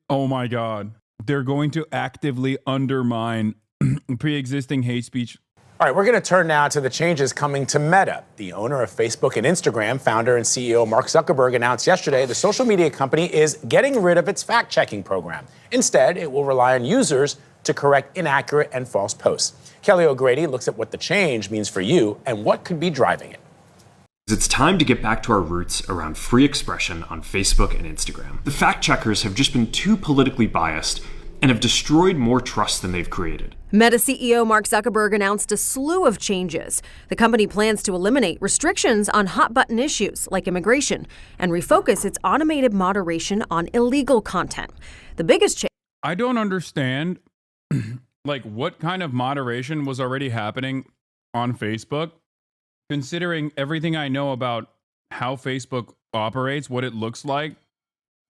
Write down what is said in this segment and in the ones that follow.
Oh my God. They're going to actively undermine pre-existing hate speech. All right, we're going to turn now to the changes coming to Meta. The owner of Facebook and Instagram, founder and CEO Mark Zuckerberg, announced yesterday the social media company is getting rid of its fact-checking program. Instead, it will rely on users to correct inaccurate and false posts. Kelly O'Grady looks at what the change means for you and what could be driving it. It's time to get back to our roots around free expression on Facebook and Instagram. The fact checkers have just been too politically biased and have destroyed more trust than they've created. Meta CEO Mark Zuckerberg announced a slew of changes. The company plans to eliminate restrictions on hot-button issues like immigration and refocus its automated moderation on illegal content. The biggest change. I don't understand, like, what kind of moderation was already happening on Facebook, considering everything I know about how Facebook operates, what it looks like.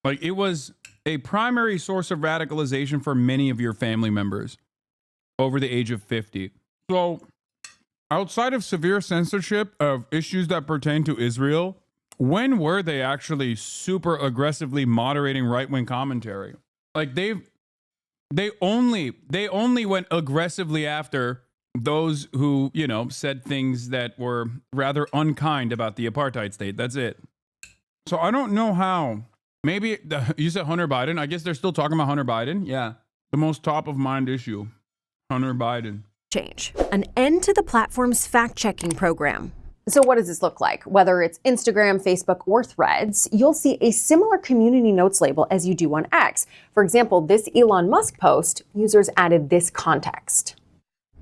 Like, it was a primary source of radicalization for many of your family members over the age of 50. So, outside of severe censorship of issues that pertain to Israel, when were they actually super aggressively moderating right-wing commentary? Like, they only went aggressively after those who, you know, said things that were rather unkind about the apartheid state. That's it. So I don't know how. Maybe you said Hunter Biden. I guess they're still talking about Hunter Biden. Yeah. The most top of mind issue. Hunter Biden. Change. An end to the platform's fact-checking program. So what does this look like? Whether it's Instagram, Facebook, or Threads, you'll see a similar community notes label as you do on X. For example, this Elon Musk post, users added this context.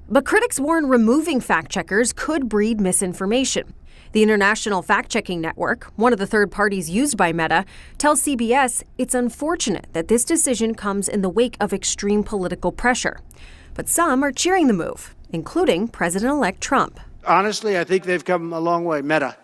But critics warn removing fact-checkers could breed misinformation. The International Fact-Checking Network, one of the third parties used by Meta, tells CBS it's unfortunate that this decision comes in the wake of extreme political pressure. But some are cheering the move, including President-elect Trump. Honestly, I think they've come a long way. Meta,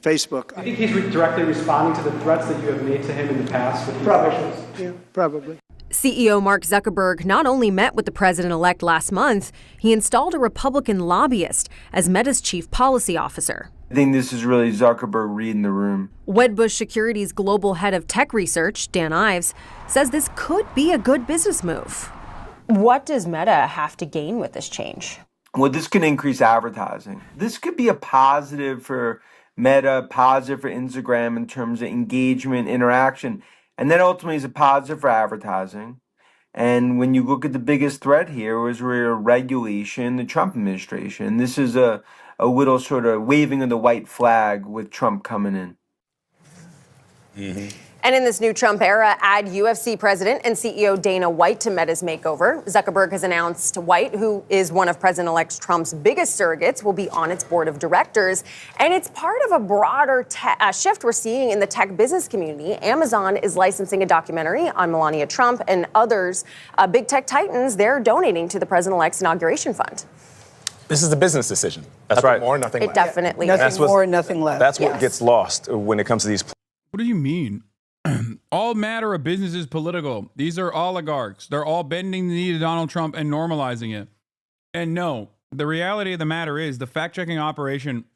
Facebook. I think he's directly responding to the threats that you have made to him in the past with these officials. Yeah, probably. CEO Mark Zuckerberg not only met with the president-elect last month, he installed a Republican lobbyist as Meta's chief policy officer. I think this is really Zuckerberg reading the room. Wedbush Securities global head of tech research, Dan Ives, says this could be a good business move. What does Meta have to gain with this change? Well, this can increase advertising. This could be a positive for Meta, positive for Instagram in terms of engagement, interaction. And that ultimately is a positive for advertising. And when you look at the biggest threat here was regulation, the Trump administration. This is a little sort of waving of the white flag with Trump coming in. Mm-hmm. And in this new Trump era, add UFC president and CEO Dana White to Meta's makeover. Zuckerberg has announced White, who is one of President-elect Trump's biggest surrogates, will be on its board of directors. And it's part of a broader shift we're seeing in the tech business community. Amazon is licensing a documentary on Melania Trump and others. Big tech titans, they're donating to the President-elect's inauguration fund. This is the business decision. That's nothing right. More, nothing less. It definitely Nothing is. more, nothing less. That's what gets lost when it comes to these. What do you mean? All matter of business is political. These are oligarchs. They're all bending the knee to Donald Trump and normalizing it. And no, the reality of the matter is the fact-checking operation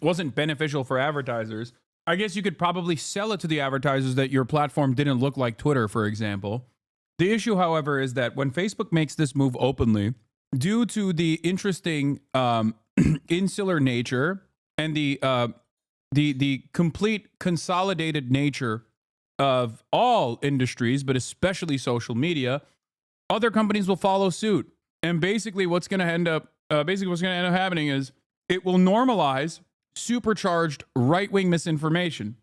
wasn't beneficial for advertisers. I guess you could probably sell it to the advertisers that your platform didn't look like Twitter, for example. The issue, however, is that when Facebook makes this move openly, due to the interesting insular nature and the complete consolidated nature of all industries, but especially social media, other companies will follow suit. And basically what's going to end up happening is it will normalize supercharged right-wing misinformation.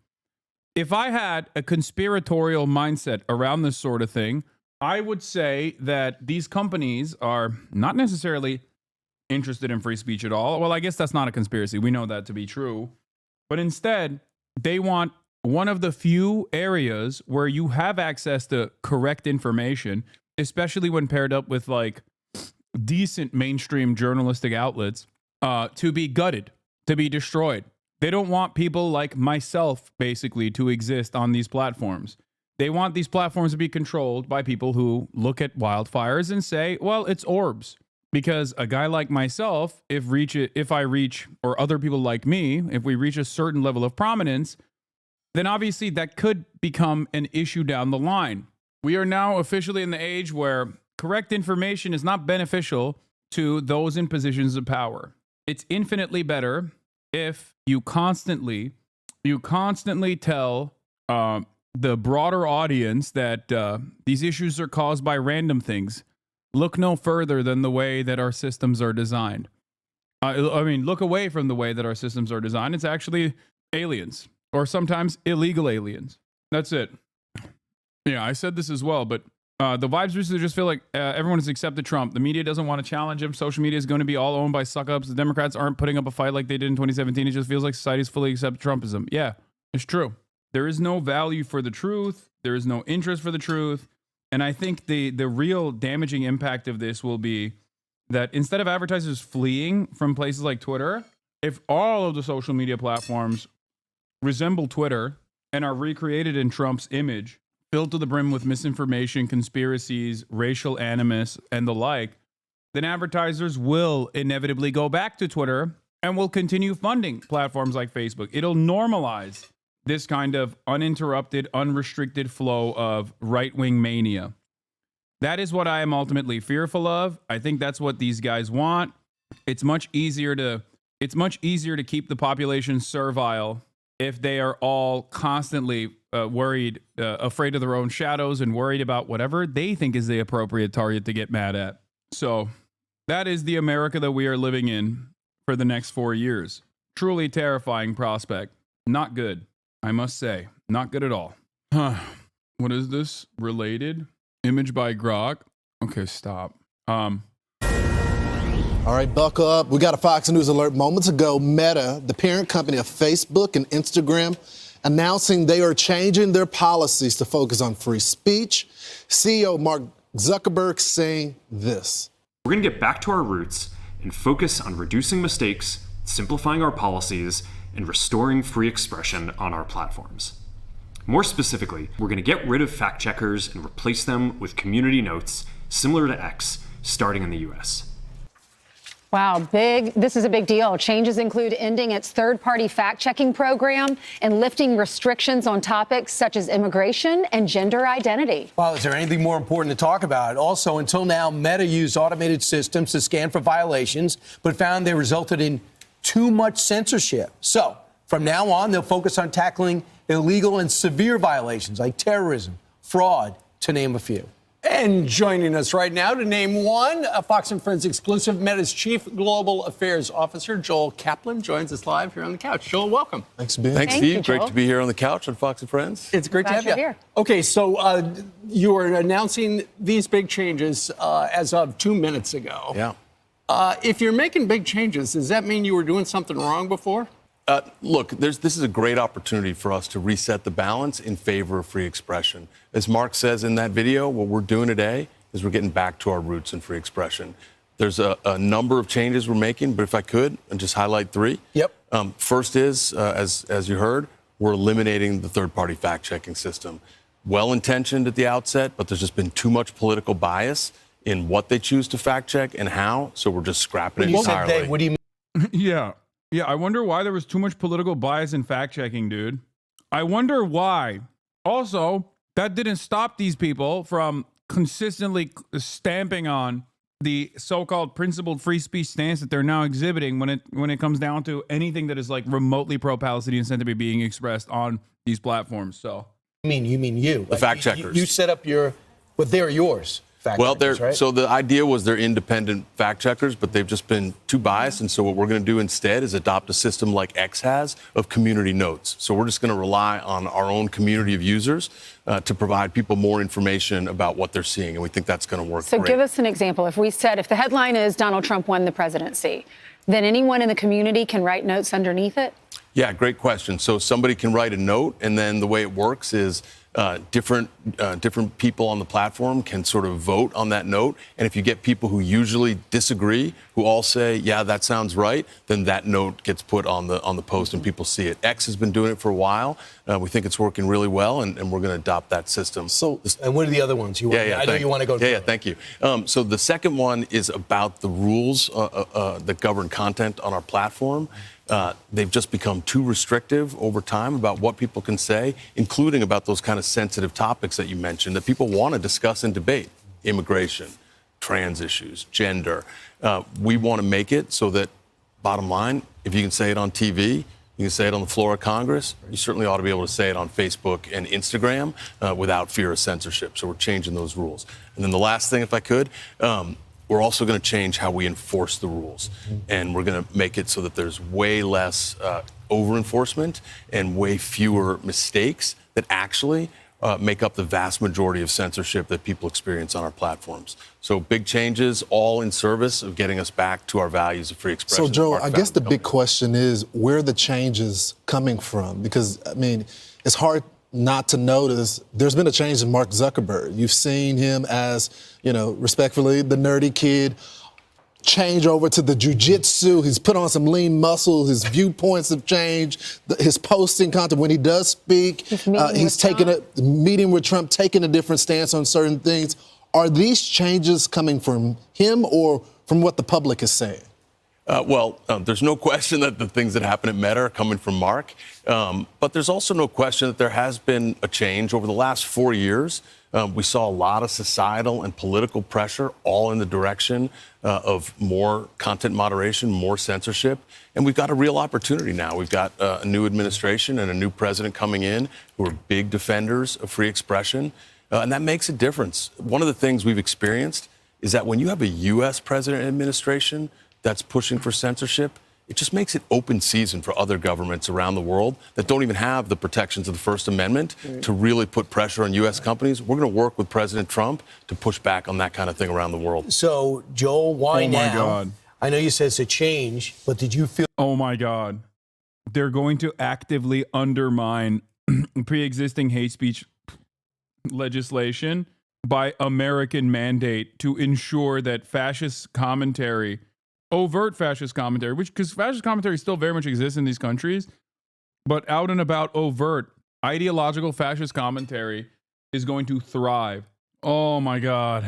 If I had a conspiratorial mindset around this sort of thing, I would say that these companies are not necessarily interested in free speech at all. Well, I guess that's not a conspiracy. We know that to be true. But instead, they want one of the few areas where you have access to correct information, especially when paired up with like decent mainstream journalistic outlets, to be gutted, to be destroyed. They don't want people like myself, basically, to exist on these platforms. They want these platforms to be controlled by people who look at wildfires and say, well, it's orbs. Because a guy like myself, if I reach, or other people like me, if we reach a certain level of prominence, then obviously that could become an issue down the line. We are now officially in the age where correct information is not beneficial to those in positions of power. It's infinitely better if you constantly tell the broader audience that these issues are caused by random things. Look no further than the way that our systems are designed. Look away from the way that our systems are designed. It's actually aliens, or sometimes illegal aliens. That's it. Yeah, I said this as well, but the vibes recently just feel like everyone has accepted Trump. The media doesn't want to challenge him. Social media is going to be all owned by suck-ups. The Democrats aren't putting up a fight like they did in 2017. It just feels like society's fully accepted Trumpism. Yeah, it's true. There is no value for the truth. There is no interest for the truth. And I think the real damaging impact of this will be that instead of advertisers fleeing from places like Twitter, if all of the social media platforms resemble Twitter and are recreated in Trump's image, filled to the brim with misinformation, conspiracies, racial animus, and the like, then advertisers will inevitably go back to Twitter and will continue funding platforms like Facebook. It'll normalize this kind of uninterrupted, unrestricted flow of right-wing mania. That is what I am ultimately fearful of. I think that's what these guys want. It's much easier to keep the population servile if they are all constantly worried, afraid of their own shadows and worried about whatever they think is the appropriate target to get mad at. So that is the America that we are living in for the next 4 years. Truly terrifying prospect. Not good, I must say. Not good at all. What is this? Related? Image by Grok? Okay, stop. All right, buckle up. We got a Fox News alert moments ago. Meta, the parent company of Facebook and Instagram, announcing they are changing their policies to focus on free speech. CEO Mark Zuckerberg saying this. We're going to get back to our roots and focus on reducing mistakes, simplifying our policies, and restoring free expression on our platforms. More specifically, we're going to get rid of fact checkers and replace them with community notes similar to X, starting in the US. Wow, this is a big deal. Changes include ending its third-party fact-checking program and lifting restrictions on topics such as immigration and gender identity. Well, is there anything more important to talk about? Also, until now, Meta used automated systems to scan for violations, but found they resulted in too much censorship. So, from now on, they'll focus on tackling illegal and severe violations like terrorism, fraud, to name a few. And joining us right now to name one, a Fox and Friends exclusive, Meta's Chief Global Affairs Officer, Joel Kaplan, joins us live here on the couch. Joel, welcome. Thanks, Ben. Thanks, Steve. Great to be here on the couch on Fox and Friends. It's great to have you here. Okay, so you are announcing these big changes as of 2 minutes ago. Yeah. If you're making big changes, does that mean you were doing something wrong before? Look, this is a great opportunity for us to reset the balance in favor of free expression. As Mark says in that video, what we're doing today is we're getting back to our roots in free expression. There's a number of changes we're making, but if I could, and just highlight three. Yep. First is, as you heard, we're eliminating the third-party fact-checking system. Well-intentioned at the outset, but there's just been too much political bias in what they choose to fact-check and how, so we're just scrapping it entirely. What do you mean? Yeah, I wonder why there was too much political bias in fact-checking, dude. I wonder why. Also, that didn't stop these people from consistently stamping on the so-called principled free speech stance that they're now exhibiting when it comes down to anything that is like remotely pro-Palestinian said to be being expressed on these platforms. So, You mean you? The fact checkers. You set up but they're yours. Well, right? So the idea was they're independent fact checkers, but they've just been too biased. And so what we're going to do instead is adopt a system like X has of community notes. So we're just going to rely on our own community of users to provide people more information about what they're seeing. And we think that's going to work great. Give us an example. If the headline is Donald Trump won the presidency, then anyone in the community can write notes underneath it? Yeah, great question. So somebody can write a note, and then the way it works is different people on the platform can sort of vote on that note. And if you get people who usually disagree, who all say, yeah, that sounds right, then that note gets put on the post and people see it. X has been doing it for a while. We think it's working really well, and we're going to adopt that system. And what are the other ones? I know you want to go. Yeah, thank you. So the second one is about the rules that govern content on our platform. they've just become too restrictive over time about what people can say, including about those kind of sensitive topics that you mentioned that people want to discuss and debate: immigration, trans issues, gender. We want to make it so that, bottom line, if you can say it on TV, you can say it on the floor of Congress, you certainly ought to be able to say it on Facebook and Instagram without fear of censorship. So we're changing those rules. And then the last thing, if I could, we're also going to change how we enforce the rules. And we're going to make it so that there's way less over-enforcement and way fewer mistakes that actually make up the vast majority of censorship that people experience on our platforms. So big changes, all in service of getting us back to our values of free expression. So, Joe, I guess the big question is where are the changes coming from? Because, I mean, it's hard not to notice there's been a change in Mark Zuckerberg. You've seen him as, you know, respectfully, the nerdy kid, change over to the jiu-jitsu. He's put on some lean muscle. His viewpoints have changed. His posting content, when he does speak, he's taking a meeting with Trump, taking a different stance on certain things. Are these changes coming from him or from what the public is saying? There's no question that the things that happen at Meta are coming from Mark. But there's also no question that there has been a change over the last 4 years. We saw a lot of societal and political pressure all in the direction of more content moderation, more censorship. And we've got a real opportunity now. We've got a new administration and a new president coming in who are big defenders of free expression. And that makes a difference. One of the things we've experienced is that when you have a U.S. president and administration that's pushing for censorship, it just makes it open season for other governments around the world that don't even have the protections of the First Amendment to really put pressure on U.S. companies. We're going to work with President Trump to push back on that kind of thing around the world. So, Joel, why now? Oh, my God. I know you said it's a change, but did you feel... Oh, my God. They're going to actively undermine pre-existing hate speech legislation by American mandate to ensure that fascist commentary, overt fascist commentary, because fascist commentary still very much exists in these countries, but out and about overt ideological fascist commentary is going to thrive. Oh my God.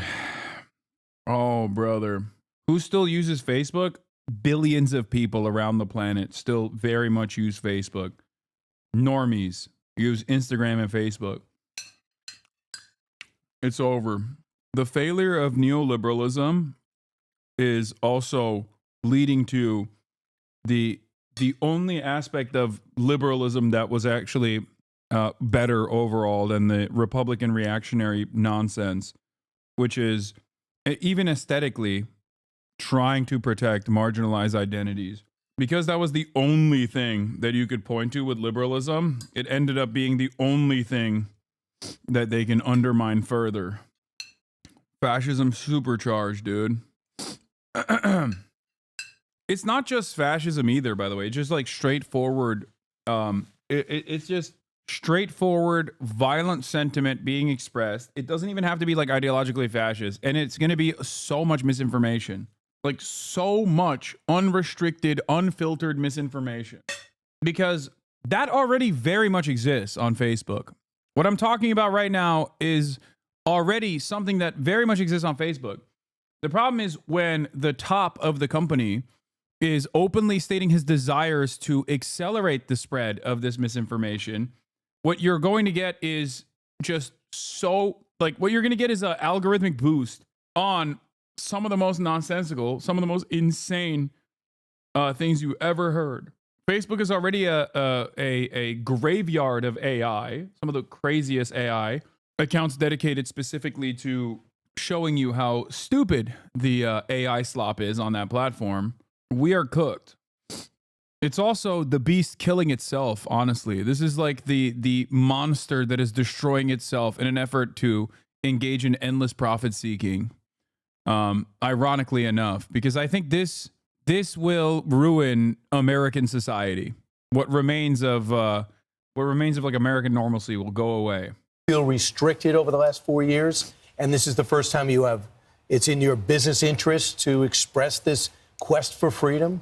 Oh, brother. Who still uses Facebook? Billions of people around the planet still very much use Facebook. Normies use Instagram and Facebook. It's over. The failure of neoliberalism is also leading to the only aspect of liberalism that was actually better overall than the Republican reactionary nonsense, which is even aesthetically trying to protect marginalized identities. Because that was the only thing that you could point to with liberalism, it ended up being the only thing that they can undermine further. Fascism supercharged, dude. It's not just fascism either, by the way. It's just like straightforward. It's just straightforward, violent sentiment being expressed. It doesn't even have to be like ideologically fascist. And it's going to be so much misinformation. Like so much unrestricted, unfiltered misinformation. Because that already very much exists on Facebook. What I'm talking about right now is already something that very much exists on Facebook. The problem is when the top of the company is openly stating his desires to accelerate the spread of this misinformation, what you're going to get is just what you're going to get is an algorithmic boost on some of the most nonsensical, some of the most insane things you ever heard. Facebook is already a graveyard of AI, some of the craziest AI accounts dedicated specifically to showing you how stupid the AI slop is on that platform. We are cooked. It's also the beast killing itself, honestly. This is like the monster that is destroying itself in an effort to engage in endless profit seeking. Ironically enough, because I think this will ruin American society. What remains of like American normalcy will go away. Feel restricted over the last 4 years, and this is the first time it's in your business interest to express this quest for freedom?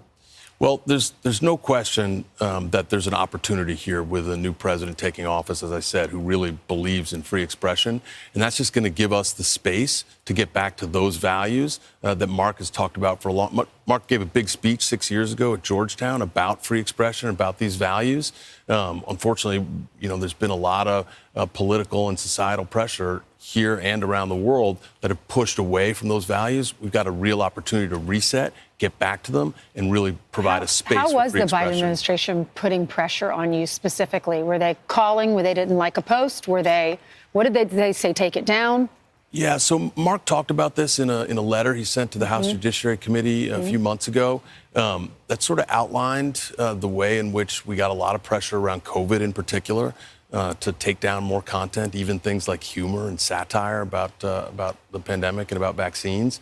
Well, there's no question that there's an opportunity here with a new president taking office, as I said, who really believes in free expression. And that's just going to give us the space to get back to those values that Mark has talked about for a long. Mark gave a big speech 6 years ago at Georgetown about free expression, about these values. Unfortunately, there's been a lot of political and societal pressure here and around the world that have pushed away from those values. We've got a real opportunity to reset, get back to them, and really provide a space for free expression. How was the Biden administration putting pressure on you specifically? Were they calling where they didn't like a post? What did they say, take it down? Yeah, so Mark talked about this in a letter he sent to the House Judiciary Committee a few months ago. That sort of outlined the way in which we got a lot of pressure around COVID in particular to take down more content, even things like humor and satire about the pandemic and about vaccines.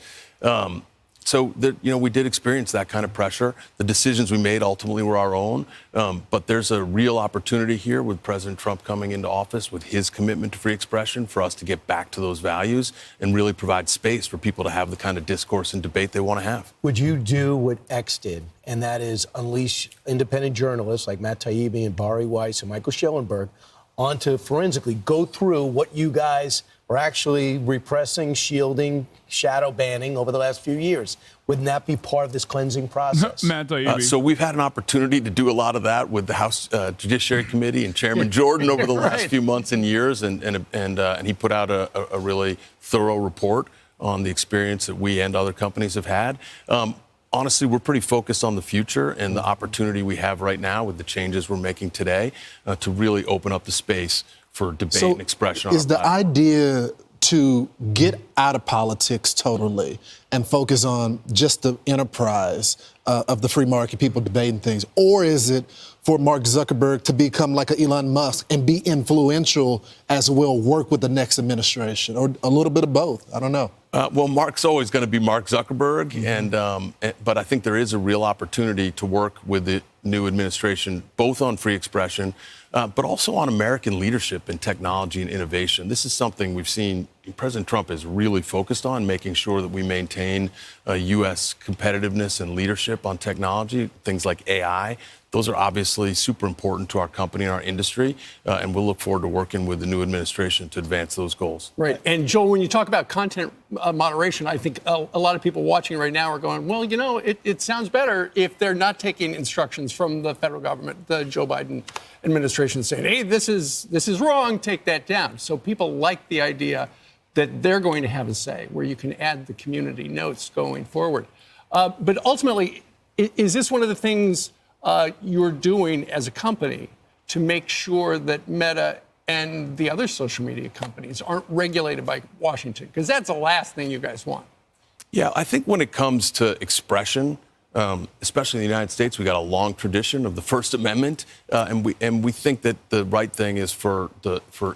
So we did experience that kind of pressure. The decisions we made ultimately were our own, but there's a real opportunity here with President Trump coming into office with his commitment to free expression for us to get back to those values and really provide space for people to have the kind of discourse and debate they want to have. Would you do what X did, and that is unleash independent journalists like Matt Taibbi and Bari Weiss and Michael Schellenberg onto forensically go through what you guys are actually repressing, shielding, shadow banning over the last few years? Wouldn't that be part of this cleansing process? So we've had an opportunity to do a lot of that with the House Judiciary Committee and Chairman Jordan over the last few months and years, and he put out a really thorough report on the experience that we and other companies have had. Honestly, we're pretty focused on the future and the opportunity we have right now with the changes we're making today to really open up the space for debate and expression. Is the idea to get out of politics totally and focus on just the enterprise of the free market, people debating things? Or is it for Mark Zuckerberg to become like an Elon Musk and be influential as well, work with the next administration? Or a little bit of both? I don't know. Well, Mark's always going to be Mark Zuckerberg, but I think there is a real opportunity to work with the new administration, both on free expression, but also on American leadership and technology and innovation. This is something we've seen President Trump is really focused on, making sure that we maintain U.S. competitiveness and leadership on technology, things like AI. Those are obviously super important to our company and our industry, and we'll look forward to working with the new administration to advance those goals. Right. And Joel, when you talk about content moderation, I think a lot of people watching right now are going, well, it sounds better if they're not taking instructions from the federal government, the Joe Biden administration, saying, hey, this is wrong, take that down. So people like the idea that they're going to have a say, where you can add the community notes going forward. But ultimately, is this one of the things you're doing as a company to make sure that Meta and the other social media companies aren't regulated by Washington? Because that's the last thing you guys want. Yeah, I think when it comes to expression, especially in the United States, we got a long tradition of the First Amendment, and we think that the right thing is for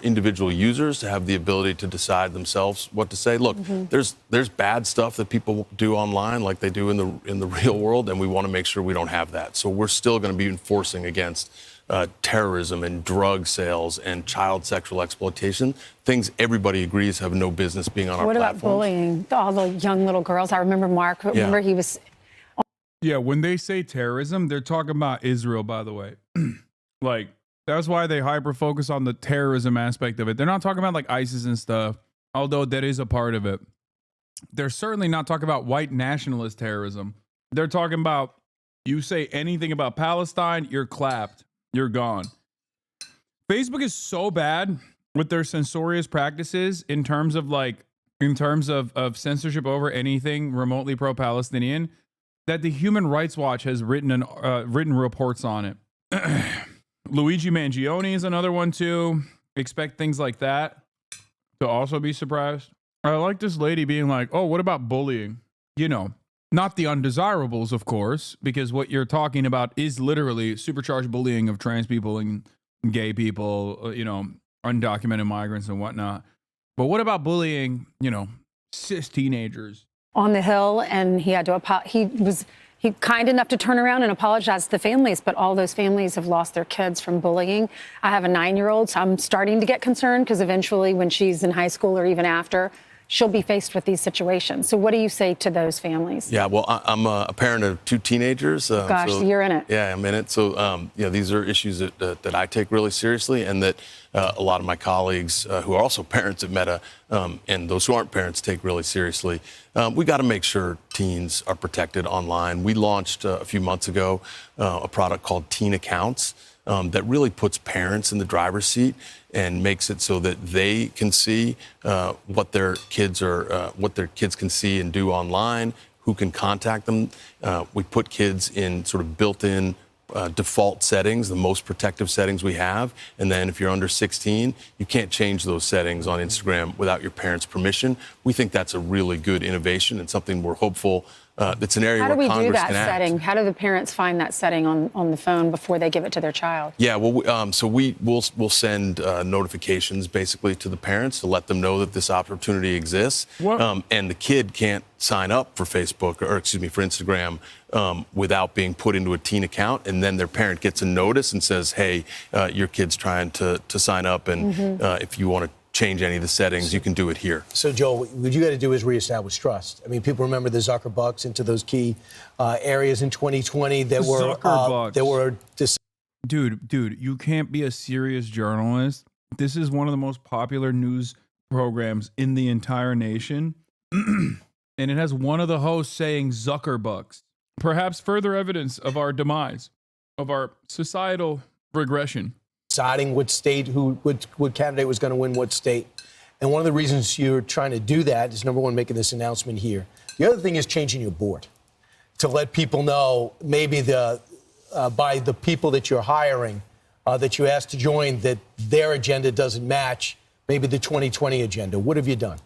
individual users to have the ability to decide themselves what to say. Look, there's bad stuff that people do online, like they do in the real world, and we want to make sure we don't have that. So we're still going to be enforcing against terrorism and drug sales and child sexual exploitation, things everybody agrees have no business being on our platforms. What about bullying? All the young little girls. I remember Mark. Remember he was. Yeah, when they say terrorism, they're talking about Israel, by the way. Like, that's why they hyper-focus on the terrorism aspect of it. They're not talking about, like, ISIS and stuff, although that is a part of it. They're certainly not talking about white nationalist terrorism. They're talking about, you say anything about Palestine, you're clapped. You're gone. Facebook is so bad with their censorious practices in terms of censorship over anything remotely pro-Palestinian, that the Human Rights Watch has written reports on it. Luigi Mangione is another one too. Expect things like that to also be surprised. I like this lady being like, oh, what about bullying? Not the undesirables, of course, because what you're talking about is literally supercharged bullying of trans people and gay people, undocumented migrants and whatnot. But what about bullying, cis teenagers? On the Hill, and he had to he was kind enough to turn around and apologize to the families, but all those families have lost their kids from bullying. I have a 9-year-old, so I'm starting to get concerned because eventually when she's in high school or even after, she'll be faced with these situations. So what do you say to those families? Yeah, well, I'm a parent of 2 teenagers. Gosh, so you're in it. Yeah, I'm in it. So, these are issues that I take really seriously, and that a lot of my colleagues who are also parents at Meta and those who aren't parents take really seriously. We got to make sure teens are protected online. We launched a few months ago a product called Teen Accounts that really puts parents in the driver's seat and makes it so that they can see what their kids can see and do online, who can contact them. We put kids in sort of built-in default settings, the most protective settings we have. And then if you're under 16, you can't change those settings on Instagram without your parents' permission. We think that's a really good innovation and something we're hopeful. It's an area where Congress can act. How do we do that setting? How do the parents find that setting on the phone before they give it to their child? Yeah, well, so we'll send notifications basically to the parents to let them know that this opportunity exists. And the kid can't sign up for Facebook or for Instagram without being put into a teen account, and then their parent gets a notice and says, "Hey, your kid's trying to sign up, and if you want to change any of the settings, you can do it here." So, Joel, what you got to do is reestablish trust. I mean, people remember the Zuckerbucks into those key areas in 2020 that were Dude, you can't be a serious journalist. This is one of the most popular news programs in the entire nation. And it has one of the hosts saying Zuckerbucks. Perhaps further evidence of our demise, of our societal regression. Deciding what state, what candidate was going to win what state. And one of the reasons you're trying to do that is, number one, making this announcement here. The other thing is changing your board to let people know, maybe by the people that you're hiring, that you asked to join, that their agenda doesn't match maybe the 2020 agenda. What have you done?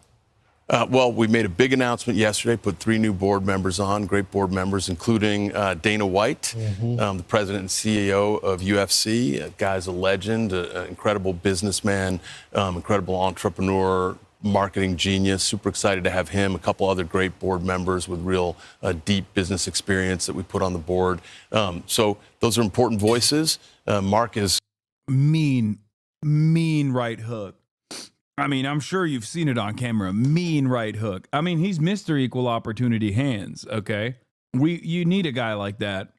Well, we made a big announcement yesterday, put 3 new board members on, great board members, including Dana White, the president and CEO of UFC. Guy's a legend, an incredible businessman, incredible entrepreneur, marketing genius. Super excited to have him, a couple other great board members with real deep business experience that we put on the board. So those are important voices. Mark is mean right hook. I mean, I'm sure you've seen it on camera. Mean right hook. I mean, he's Mr. Equal Opportunity Hands, okay? You need a guy like that.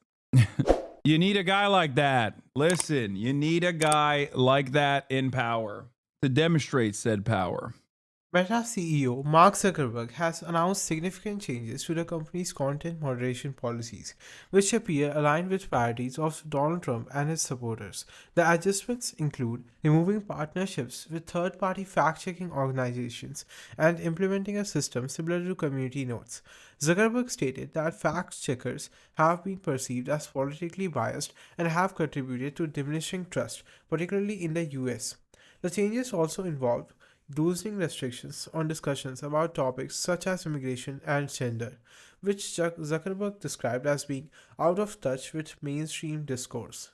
You need a guy like that. Listen, you need a guy like that in power to demonstrate said power. Meta CEO Mark Zuckerberg has announced significant changes to the company's content moderation policies, which appear aligned with priorities of Donald Trump and his supporters. The adjustments include removing partnerships with third-party fact-checking organizations and implementing a system similar to community notes. Zuckerberg stated that fact-checkers have been perceived as politically biased and have contributed to diminishing trust, particularly in the US. The changes also involved loosening restrictions on discussions about topics such as immigration and gender, which Zuckerberg described as being out of touch with mainstream discourse.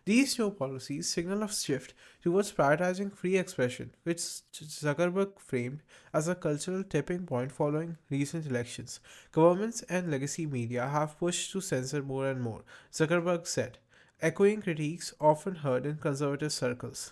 These new policies signal a shift towards prioritizing free expression, which Zuckerberg framed as a cultural tipping point following recent elections. Governments and legacy media have pushed to censor more and more, Zuckerberg said, echoing critiques often heard in conservative circles.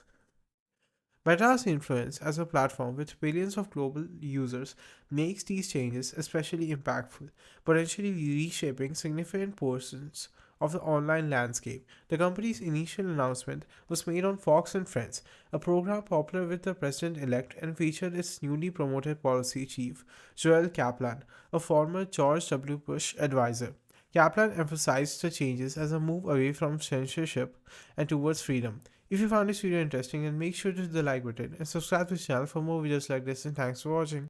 Meta's influence as a platform with billions of global users makes these changes especially impactful, potentially reshaping significant portions of the online landscape. The company's initial announcement was made on Fox and Friends, a program popular with the president-elect, and featured its newly promoted policy chief, Joel Kaplan, a former George W. Bush advisor. Kaplan emphasized the changes as a move away from censorship and towards freedom. If you found this video interesting, then make sure to hit the like button and subscribe to the channel for more videos like this, and thanks for watching.